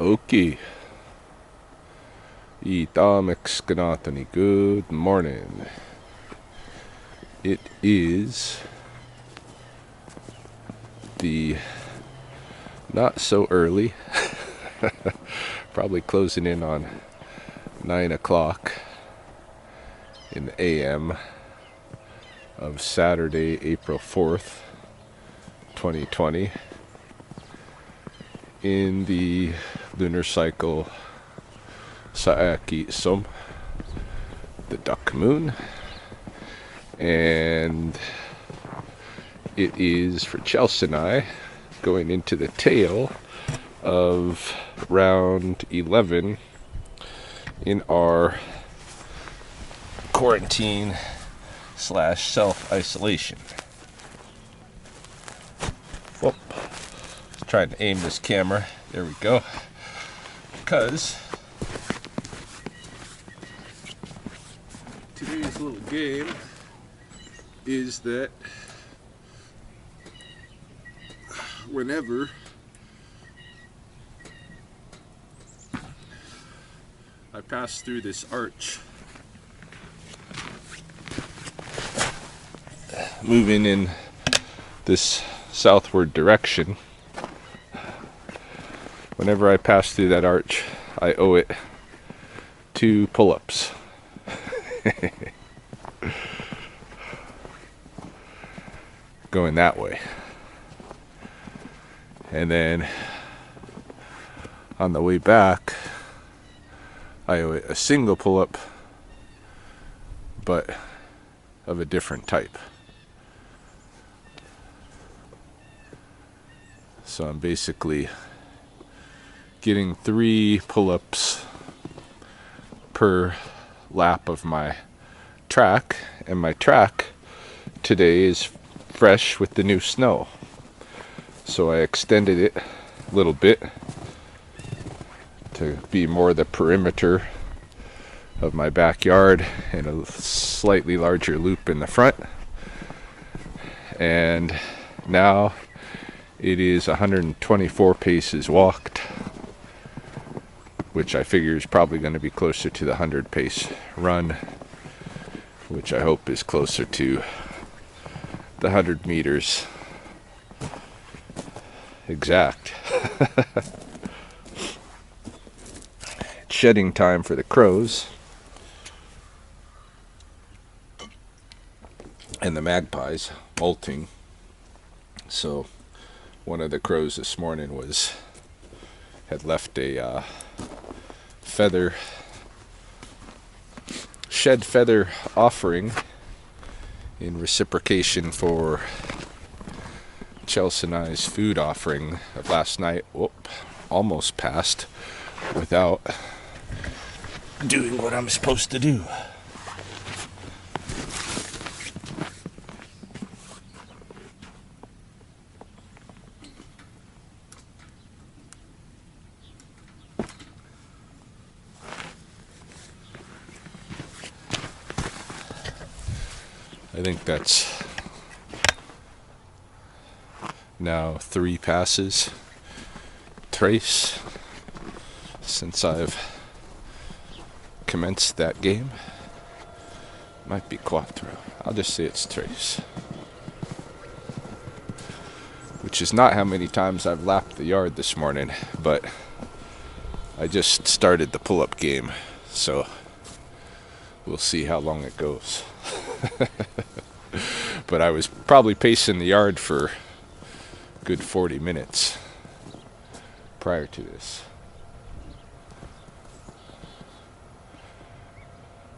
Okay. Itamexkanatani. Good morning. It is the not so early, probably closing in on 9 o'clock in the AM of Saturday, April 4th, 2020, in the lunar cycle Saaki Som, the duck moon, and it is for Chelsea and I going into the tail of round 11 in our quarantine / self-isolation. Whoop. Trying to aim this camera. There we go. Because today's little game is that whenever I pass through this arch, moving in this southward direction, whenever I pass through that arch, I owe it 2 pull-ups. Going that way. And then on the way back, I owe it a single pull-up, but of a different type. So I'm basically getting 3 pull-ups per lap of my track, and my track today is fresh with the new snow. So I extended it a little bit to be more the perimeter of my backyard and a slightly larger loop in the front. And now it is 124 paces walked, which I figure is probably going to be closer to the 100 pace run, which I hope is closer to the 100 meters exact. It's shedding time for the crows and the magpies molting. So one of the crows this morning had left a shed feather offering in reciprocation for Chelsea and I's food offering of last night. Whoop, almost passed without doing what I'm supposed to do. I think that's now 3 passes trace since I've commenced that game. Might be quattro. I'll just say it's trace, which is not how many times I've lapped the yard this morning, but I just started the pull-up game, so we'll see how long it goes. But I was probably pacing the yard for a good 40 minutes prior to this.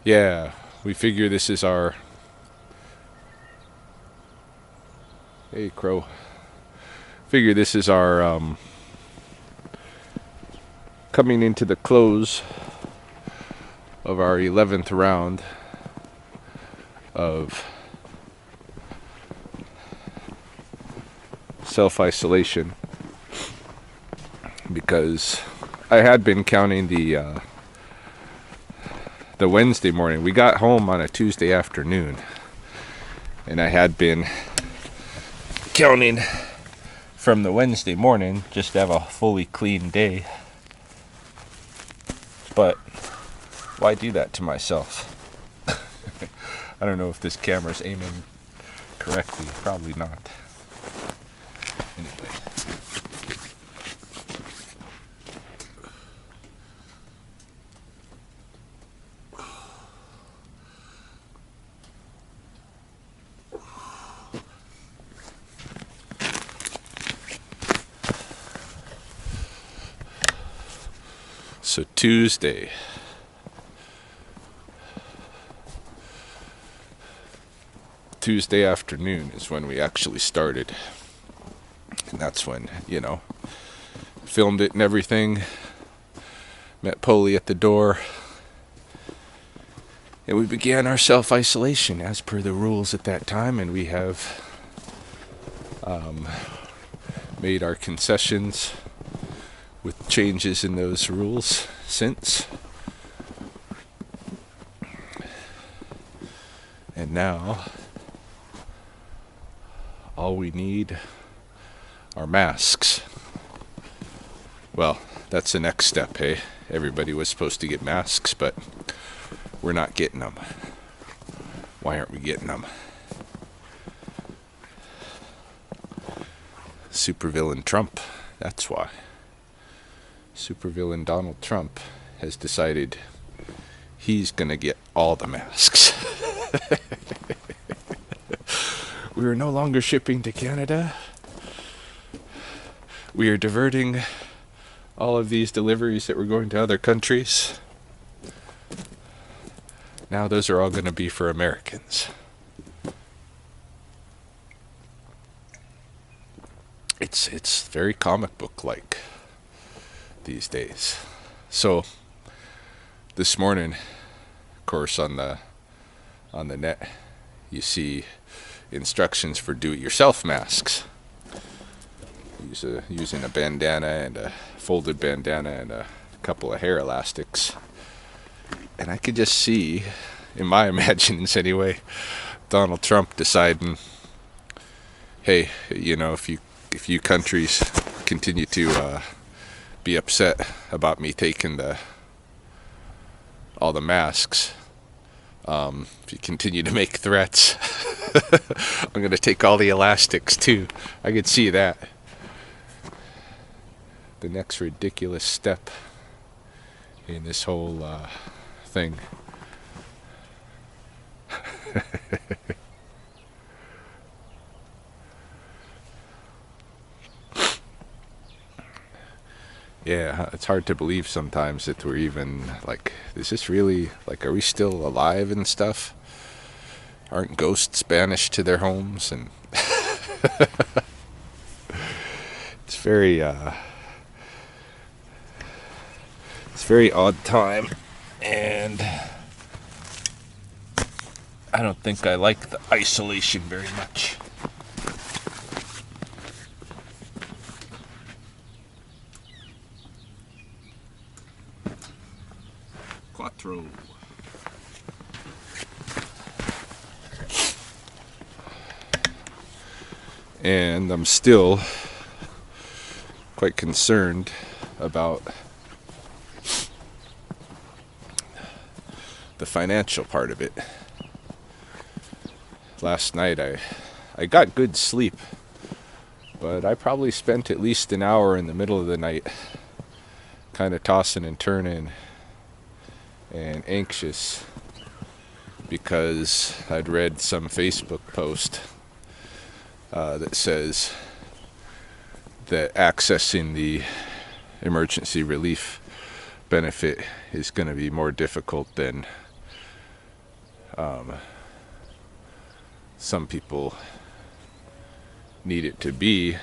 Yeah, we figure this is our... Hey, crow. Figure this is our coming into the close of our 11th round of self-isolation, because I had been counting the Wednesday morning. We got home on a Tuesday afternoon, and I had been counting from the Wednesday morning just to have a fully clean day But why do that to myself? I don't know if this camera's aiming correctly. Probably not. Anyway. So Tuesday afternoon is when we actually started. And that's when, filmed it and everything. Met Polly at the door. And we began our self-isolation as per the rules at that time. And we have made our concessions with changes in those rules since. And now, all we need are masks. Well, that's the next step, hey? Everybody was supposed to get masks, but we're not getting them. Why aren't we getting them? Supervillain Trump, that's why. Supervillain Donald Trump has decided he's gonna get all the masks. We are no longer shipping to Canada. We are diverting all of these deliveries that were going to other countries. Now those are all going to be for Americans. It's very comic book-like these days. So this morning, of course, on the net, you see instructions for do-it-yourself masks. Using a bandana and a folded bandana and a couple of hair elastics. And I could just see, in my imaginings anyway, Donald Trump deciding, hey, if you countries continue to be upset about me taking all the masks, if you continue to make threats, I'm going to take all the elastics too. I could see that. The next ridiculous step in this whole thing. Yeah, it's hard to believe sometimes that we're even, is this really, are we still alive and stuff? Aren't ghosts banished to their homes? And it's very odd time, and I don't think I like the isolation very much. Quattro. And I'm still quite concerned about the financial part of it. Last night I got good sleep, but I probably spent at least an hour in the middle of the night kind of tossing and turning and anxious because I'd read some Facebook post that says that accessing the emergency relief benefit is going to be more difficult than some people need it to be,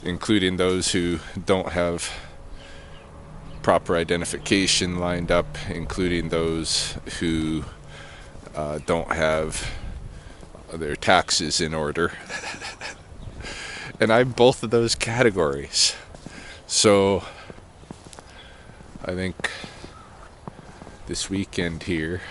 including those who don't have proper identification lined up, including those who don't have their taxes in order. And I'm both of those categories. So I think this weekend here,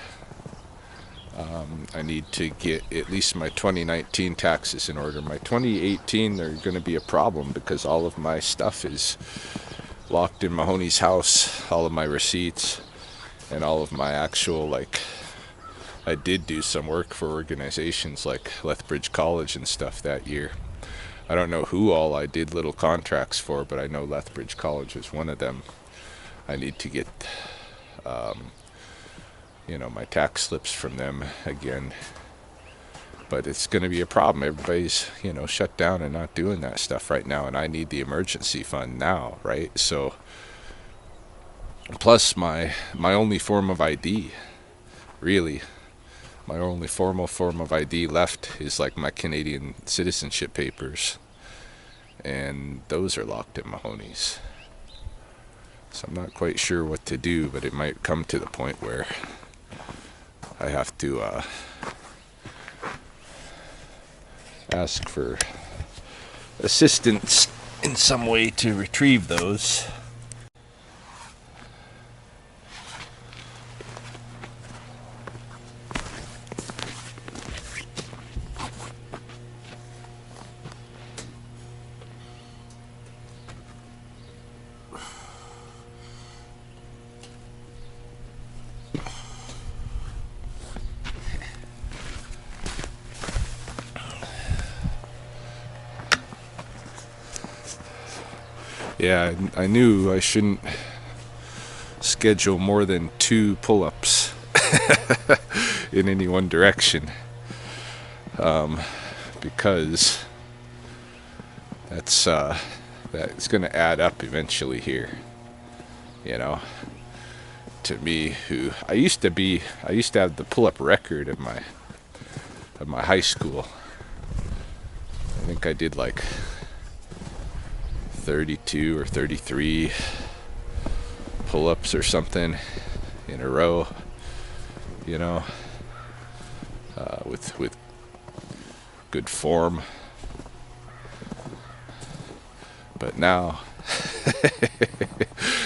I need to get at least my 2019 taxes in order. My 2018, they're going to be a problem because all of my stuff is locked in Mahoney's house, all of my receipts and all of my actual, like, I did do some work for organizations like Lethbridge College and stuff that year. I don't know who all I did little contracts for, but I know Lethbridge College was one of them. I need to get, my tax slips from them again. But it's going to be a problem. Everybody's, shut down and not doing that stuff right now, and I need the emergency fund now, right? So, plus my only form of ID, really, my only formal form of ID left is like my Canadian citizenship papers, and those are locked in Mahoney's. So I'm not quite sure what to do, but it might come to the point where I have to ask for assistance in some way to retrieve those. Yeah, I knew I shouldn't schedule more than 2 pull-ups in any one direction, because that's going to add up eventually here. To me, who I used to have the pull-up record of my high school. I think I did like 32 or 33 pull-ups or something in a row, with good form. But now,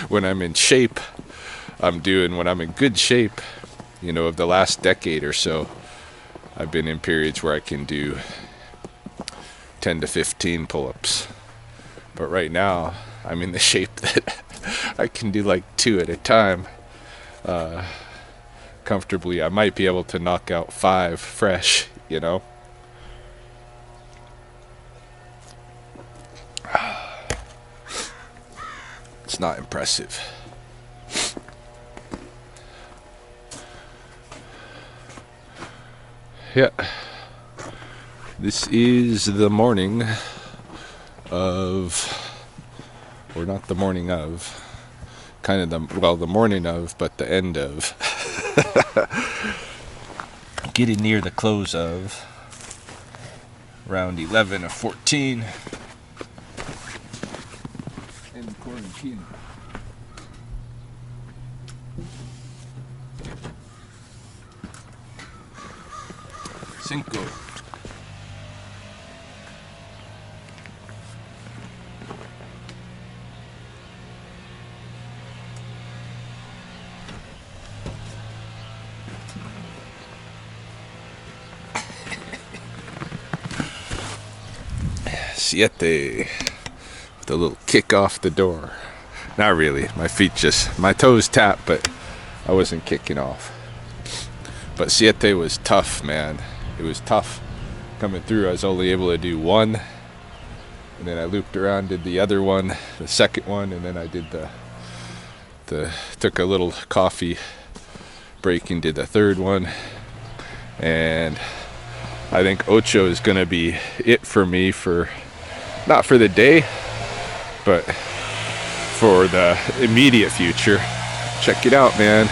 when I'm in shape, when I'm in good shape, of the last decade or so, I've been in periods where I can do 10 to 15 pull-ups. But right now, I'm in the shape that I can do like 2 at a time comfortably. I might be able to knock out 5 fresh, It's not impressive. Yeah. This is the morning or not the morning of, kind of the morning of, but the end of, getting near the close of, round 11 of 14, in quarantine. Cinco. Siete, with a little kick off the door. Not really, my toes tap, but I wasn't kicking off. But siete was tough, man. It was tough coming through. I was only able to do 1, and then I looped around, did the other one, the second one, and then I did took a little coffee break and did the third one. And I think ocho is gonna be it for me, not for the day, but for the immediate future. Check it out, man.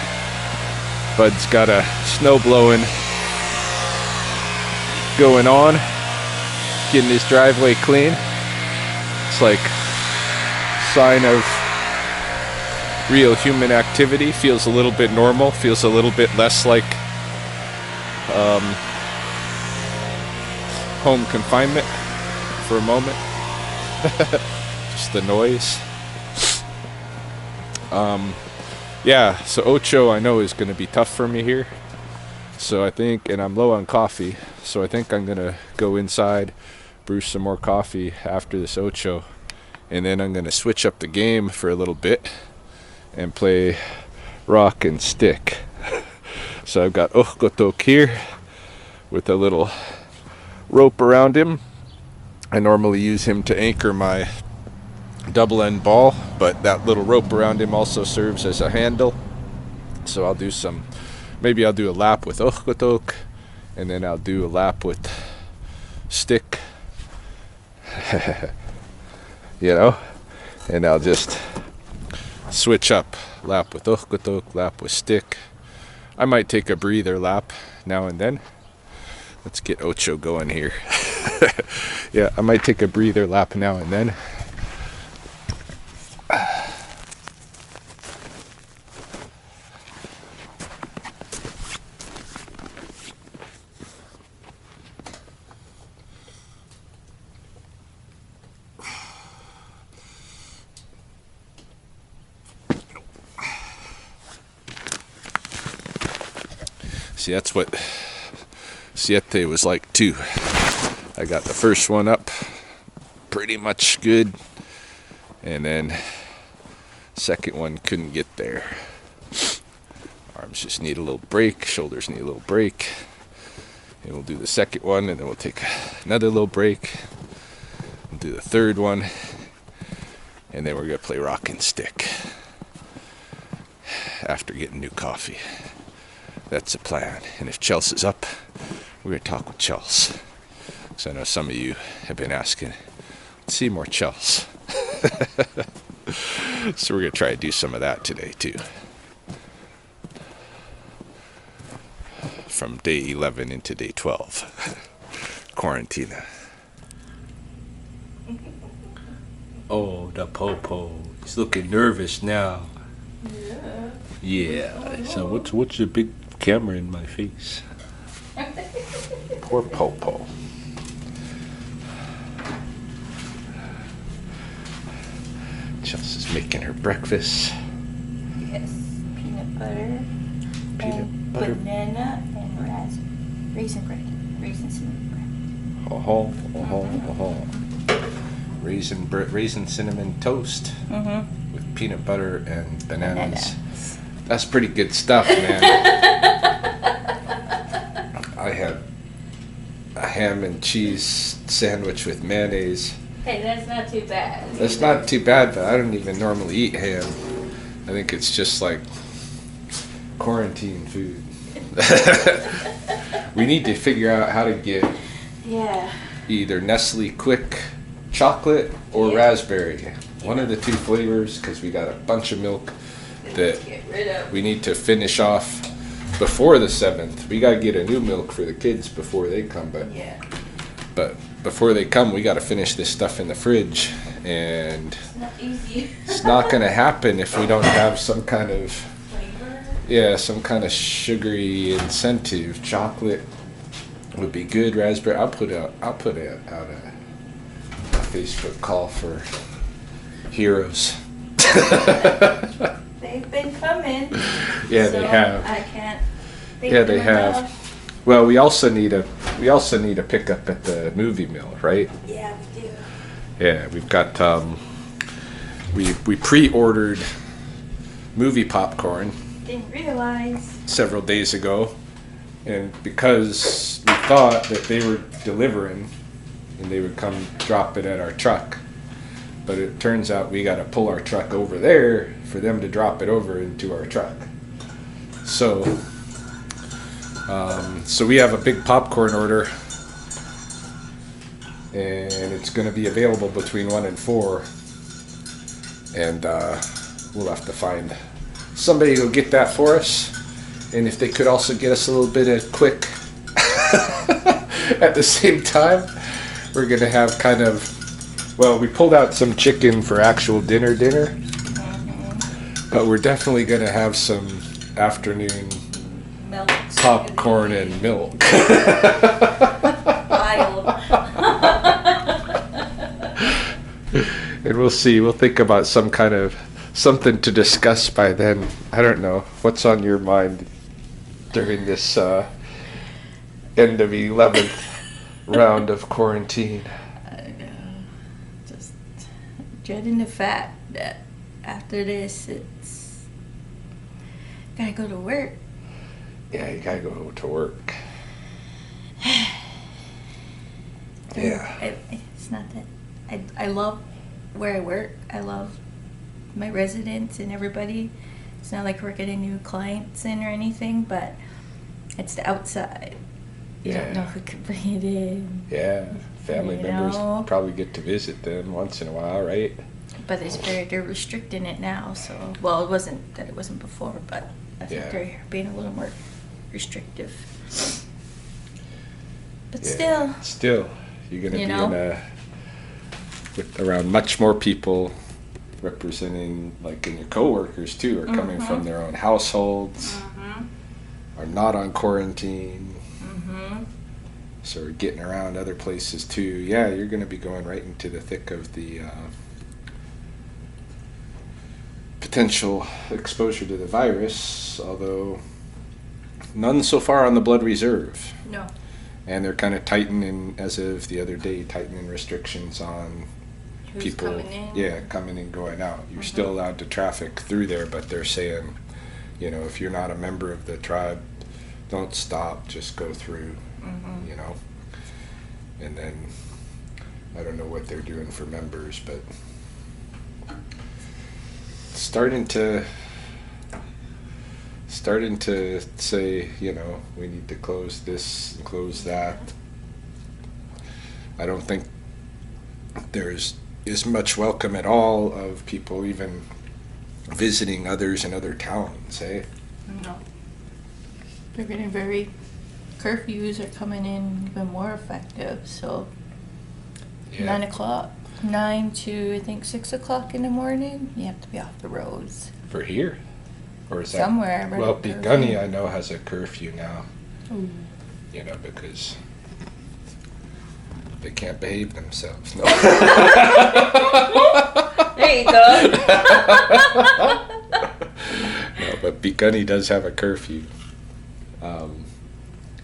Bud's got a snow blowing going on, getting his driveway clean. It's like sign of real human activity. Feels a little bit normal, feels a little bit less like home confinement for a moment. Just the noise. Yeah, so ocho I know is going to be tough for me here. So I think, and I'm low on coffee, so I think I'm going to go inside, brew some more coffee after this ocho, And then I'm going to switch up the game for a little bit and play rock and stick. So I've got Ohkotok here with a little rope around him. I normally use him to anchor my double end ball, but that little rope around him also serves as a handle. So maybe I'll do a lap with Ohkotok, and then I'll do a lap with stick. And I'll just switch up, lap with Ohkotok, lap with stick. I might take a breather lap now and then. Let's get Ocho going here. Yeah, I might take a breather lap now and then. See, that's what Siete was like too. I got the first one up pretty much good, and then second one couldn't get there. Arms just need a little break, shoulders need a little break, and we'll do the second one, and then we'll take another little break. We'll do the third one, and then we're gonna play rock and stick after getting new coffee. That's the plan. And if Chelsea's up, we're going to talk with Chelsea. So I know some of you have been asking, let's see more Chelsea. So we're going to try to do some of that today too. From day 11 into day 12. Quarantine. Oh, the Popo. He's looking nervous now. Yeah. So what's your big camera in my face? Poor Popo. Chelsea's making her breakfast. Yes, peanut butter, banana, and raisin bread, raisin cinnamon bread. Raisin cinnamon toast with peanut butter and bananas. That's pretty good stuff, man. I had a ham and cheese sandwich with mayonnaise. Hey, that's not too bad. That's not too bad, but I don't even normally eat ham. I think it's just like quarantine food. We need to figure out how to get either Nestle Quick chocolate or raspberry. One of the two flavors, because we got a bunch of milk that we need to finish off before the 7th. We got to get a new milk for the kids before they come, but before they come, we got to finish this stuff in the fridge, and it's not easy. It's not going to happen if we don't have some kind of flavor. Some kind of sugary incentive. Chocolate would be good. Raspberry. I'll put out a Facebook call for heroes. They've been coming. Yeah, so they have. I can't. Yeah, they have. Well, we also need a pickup at the movie mill, right? Yeah, we do. Yeah, we've got we pre-ordered movie popcorn. Didn't realize. Several days ago, and because we thought that they were delivering and they would come drop it at our truck, but it turns out we got to pull our truck over there for them to drop it over into our truck. So we have a big popcorn order, and it's going to be available between 1 and 4, and we'll have to find somebody who'll get that for us. And if they could also get us a little bit of quick at the same time, we're going to have kind of, well, we pulled out some chicken for actual dinner, but we're definitely going to have some afternoon Milk. popcorn and milk. Wild. And we'll see. We'll think about something to discuss by then. I don't know. What's on your mind during this end of 11th round of quarantine? I don't know. Just dreading the fact that after this, it's gotta go to work. Yeah, you gotta go to work. Yeah. It's not that I love where I work. I love my residents and everybody. It's not like we're getting new clients in or anything, but it's the outside. You don't know who could bring it in. Yeah, family You members know? probably get to visit them once in a while, right? But they're restricting it now. So, well, it wasn't that it wasn't before, but I think Yeah. they're being a little more restrictive. But Yeah. Still, you're gonna You be know? with around much more people representing, like, and your coworkers too are coming from their own households, are not on quarantine, so are getting around other places too. Yeah, you're gonna be going right into the thick of the potential exposure to the virus, although none so far on the blood reserve. No. And they're kind of tightening, as of the other day, tightening restrictions on Who's people coming in? coming and going out. You're still allowed to traffic through there, but they're saying, you know, if you're not a member of the tribe, don't stop, just go through, you know. And then I don't know what they're doing for members, but starting to say, you know, we need to close this and close that. I don't think there's as much welcome at all of people even visiting others in other towns, eh? No. They're getting curfews are coming in even more effective, so 9 o'clock, 9 to I think 6 o'clock in the morning, you have to be off the roads. For here? Or is Somewhere, that? right, Well, curfew. Begunny I know has a curfew now, Ooh. you know, because they can't behave themselves. No. There you go. No, but Begunny does have a curfew.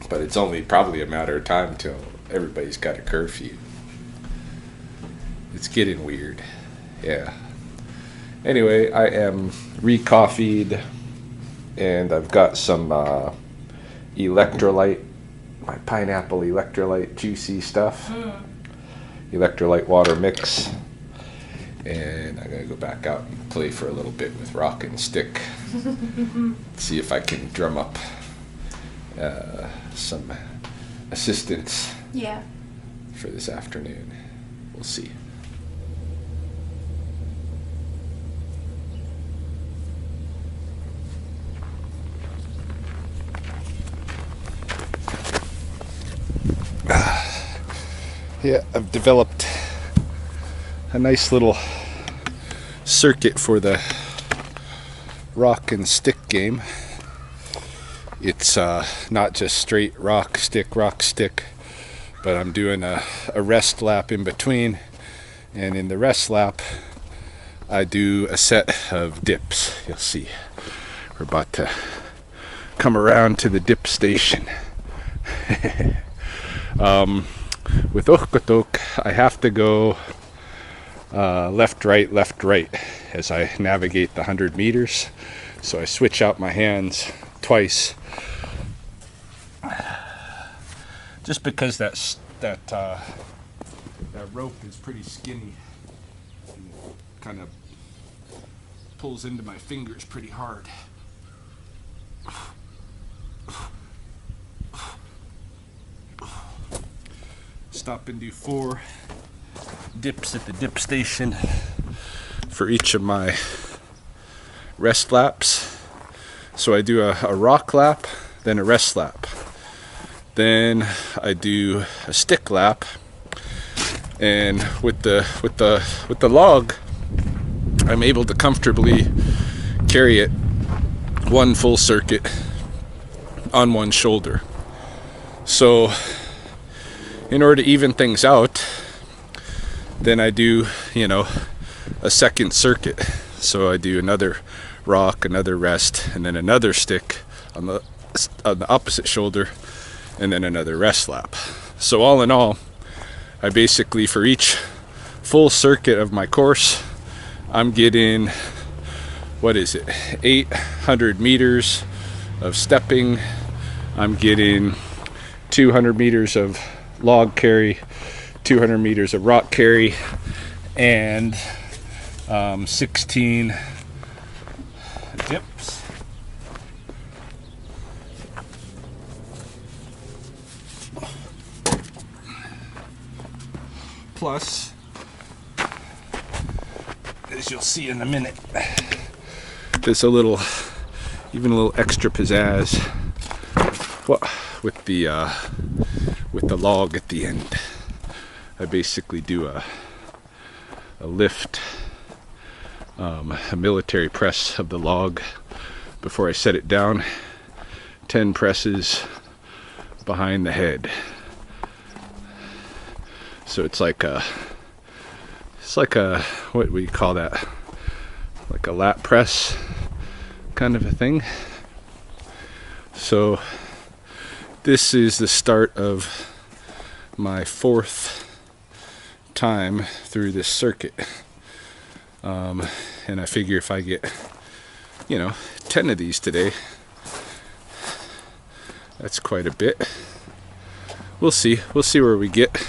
But it's only probably a matter of time till everybody's got a curfew. It's getting weird. Yeah. Anyway, I am re-coffeeed, and I've got some electrolyte, my pineapple electrolyte juicy stuff. Electrolyte water mix. And I'm going to go back out and play for a little bit with rock and stick. See if I can drum up some assistance Yeah. for this afternoon. We'll see. Yeah, I've developed a nice little circuit for the rock and stick game. It's not just straight rock, stick, but I'm doing a rest lap in between, and in the rest lap I do a set of dips. You'll see. We're about to come around to the dip station. With Ohkotok, I have to go left, right as I navigate the 100 meters. So I switch out my hands twice, just because that rope is pretty skinny and kind of pulls into my fingers pretty hard. Stop and do 4 dips at the dip station for each of my rest laps. So I do a rock lap, then a rest lap, then I do a stick lap, and with the log, I'm able to comfortably carry it one full circuit on one shoulder. So in order to even things out, then I do, a second circuit. So I do another rock, another rest, and then another stick on the opposite shoulder, and then another rest lap. So all in all, I basically, for each full circuit of my course, I'm getting, what is it, 800 meters of stepping. I'm getting 200 meters of log carry, 200 meters of rock carry, and 16 dips. Plus, as you'll see in a minute, there's a little, even a little extra pizzazz with the log at the end. I basically do a lift, a military press of the log before I set it down. 10 presses behind the head. So it's like a, what do you call that? Like a lat press kind of a thing. So this is the start of my 4th time through this circuit. And I figure if I get, 10 of these today, that's quite a bit. We'll see where we get.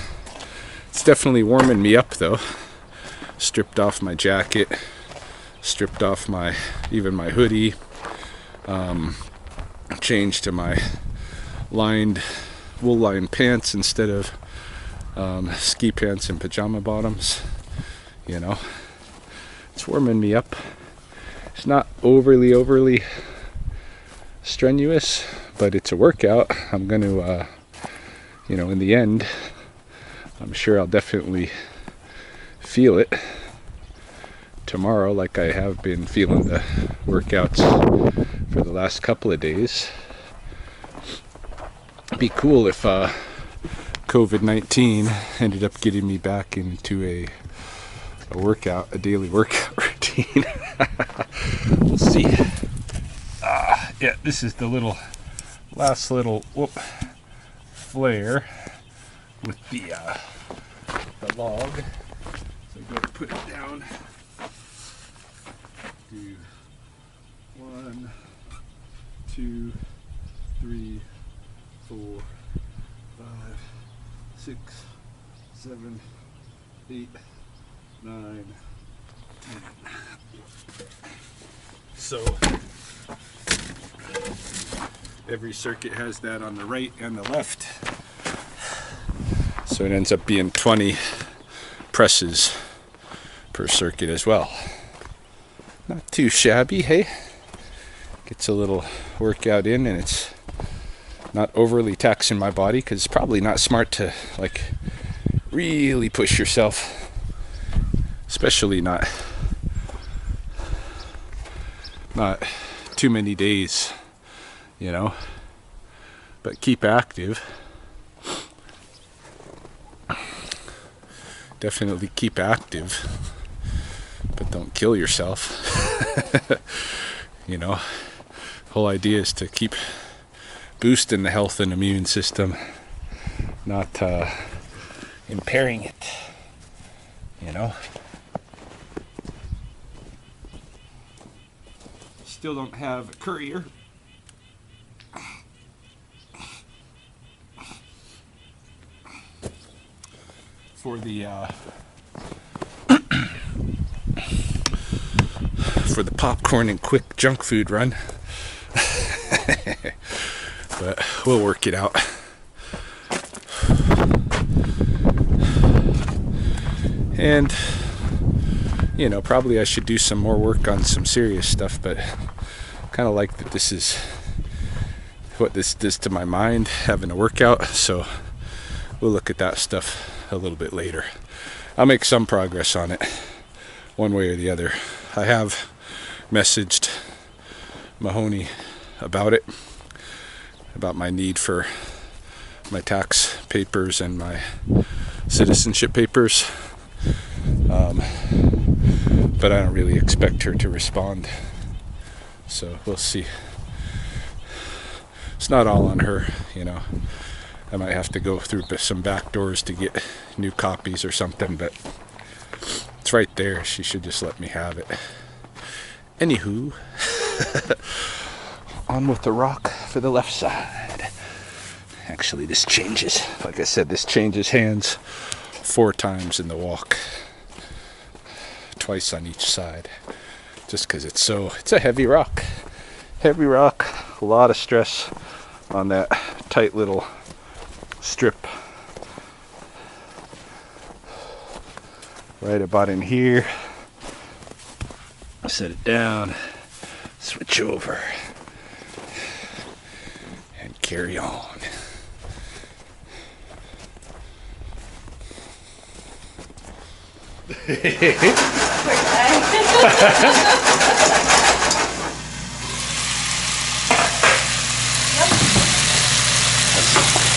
It's definitely warming me up though. Stripped off my jacket, stripped off even my hoodie, changed to my wool lined pants instead of ski pants and pajama bottoms. It's warming me up. It's not overly strenuous, but it's a workout. I'm going to, in the end, I'm sure I'll definitely feel it tomorrow, like I have been feeling the workouts for the last couple of days. It'd be cool if COVID-19 ended up getting me back into a daily workout routine. We'll see. Yeah, this is the last little flare with the log. So I'm going to put it down. Do 1, 2, 3, 4, 5, 6, 7, 8, 9, 10. So every circuit has that on the right and the left. So it ends up being 20 presses per circuit as well. Not too shabby, hey? Gets a little workout in, and it's not overly taxing my body, because it's probably not smart to really push yourself, especially not too many days, but keep active. Definitely keep active, but don't kill yourself. Whole idea is to keep boosting the health and immune system, not impairing it. Still don't have a courier. For the for the popcorn and quick junk food run. But we'll work it out. And probably I should do some more work on some serious stuff, but kind of like that this is what this does to my mind, having a workout. So we'll look at that stuff a little bit later. I'll make some progress on it one way or the other. I have messaged Mahoney about it, about my need for my tax papers and my citizenship papers, but I don't really expect her to respond, so we'll see. It's not all on her, I might have to go through some back doors to get new copies or something, but it's it's right there. She should just let me have it. Anywho, on with the rock for the left side. Actually, this changes. Like I said, this changes hands 4 times in the walk. Twice on each side. Just because it's a heavy rock. Heavy rock. A lot of stress on that tight little strip. Right about in here. Set it down. Switch over. And carry on.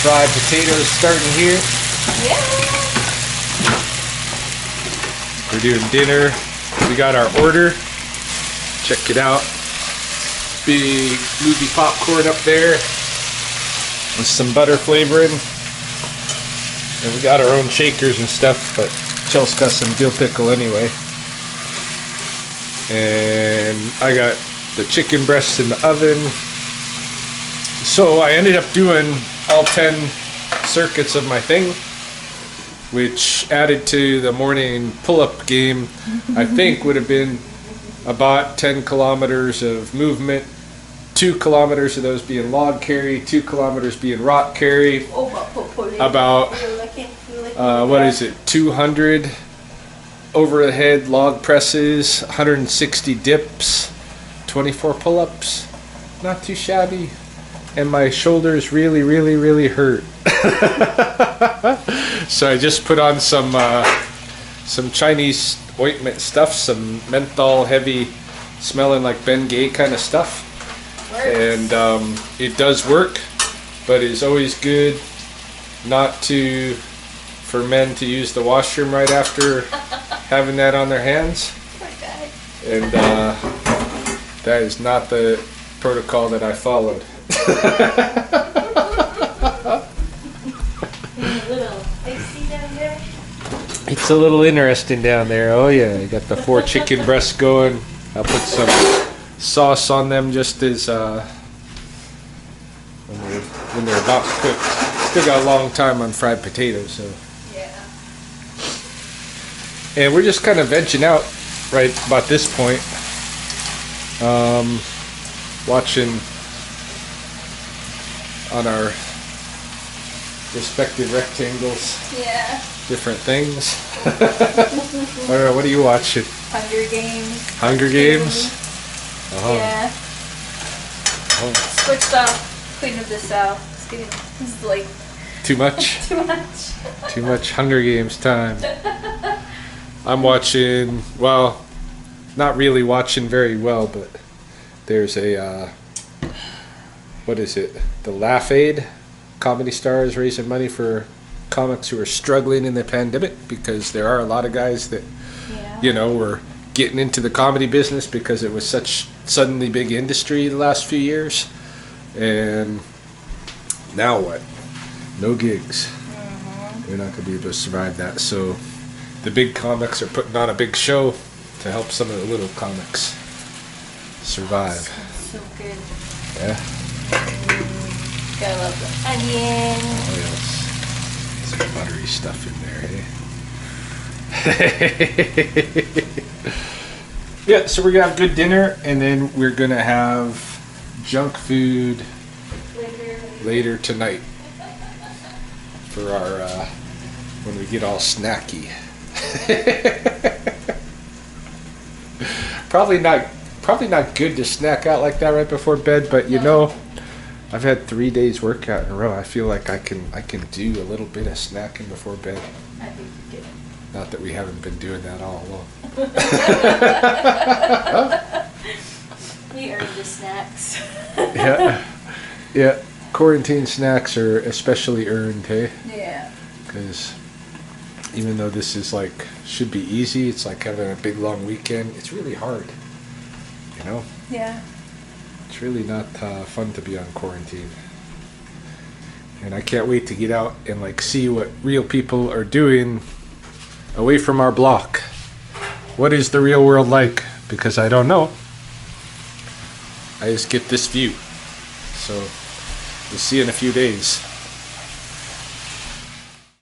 Fried potatoes starting here. Yeah. We're doing dinner. We got our order. Check it out. Big movie popcorn up there with some butter flavoring. And we got our own shakers and stuff, but Chelsea's got some dill pickle anyway. And I got the chicken breasts in the oven. So I ended up doing all 10 circuits of my thing, which added to the morning pull-up game, I think would have been about 10 kilometers of movement, 2 kilometers of those being log carry, 2 kilometers being rock carry, about, what is it, 200 overhead log presses, 160 dips, 24 pull-ups, not too shabby. And my shoulders really hurt. So I just put on some Chinese ointment stuff, some menthol heavy smelling like Bengay kind of stuff. And it does work, but it's always good not to, for men to use the washroom right after having that on their hands. And that is not the protocol that I followed. It's a little interesting down there. Oh yeah, you got the 4 chicken breasts going. I'll put some sauce on them just as when they're about cooked. Still got a long time on fried potatoes, so. Yeah. And we're just kind of vegging out right about this point. Watching on our respective rectangles, Yeah. different things. I don't know, what are you watching? Hunger Games. Hunger Games? Oh. Yeah. Oh. Switched off Queen of the South. It's like Too much? too much. Too much Hunger Games time. I'm watching, well, not really watching very well, but there's a, what is it? The Laugh Aid. Comedy Stars raising money for comics who are struggling in the pandemic, because there are a lot of guys that, you know, were getting into the comedy business because it was such suddenly big industry the last few years. And now what? No gigs. They're not going to be able to survive that. So the big comics are putting on a big show to help some of the little comics survive. So good. Yeah. Gotta love the onion. Oh yes. Some buttery stuff in there, hey? Yeah, so we're gonna have good dinner, and then we're gonna have junk food later tonight for our when we get all snacky. Probably not good to snack out like that right before bed, but you know, I've had 3 days workout in a row. I feel like I can do a little bit of snacking before bed. I think you get it. Not that we haven't been doing that all along. We earned the snacks. Yeah. Quarantine snacks are especially earned, hey? Yeah. Because even though this is like, should be easy, it's like having a big long weekend. It's really hard, you know? Yeah. It's really not fun to be on quarantine. And I can't wait to get out and like see what real people are doing away from our block. what is the real world like? Because I don't know. I just get this view. So we'll see in a few days.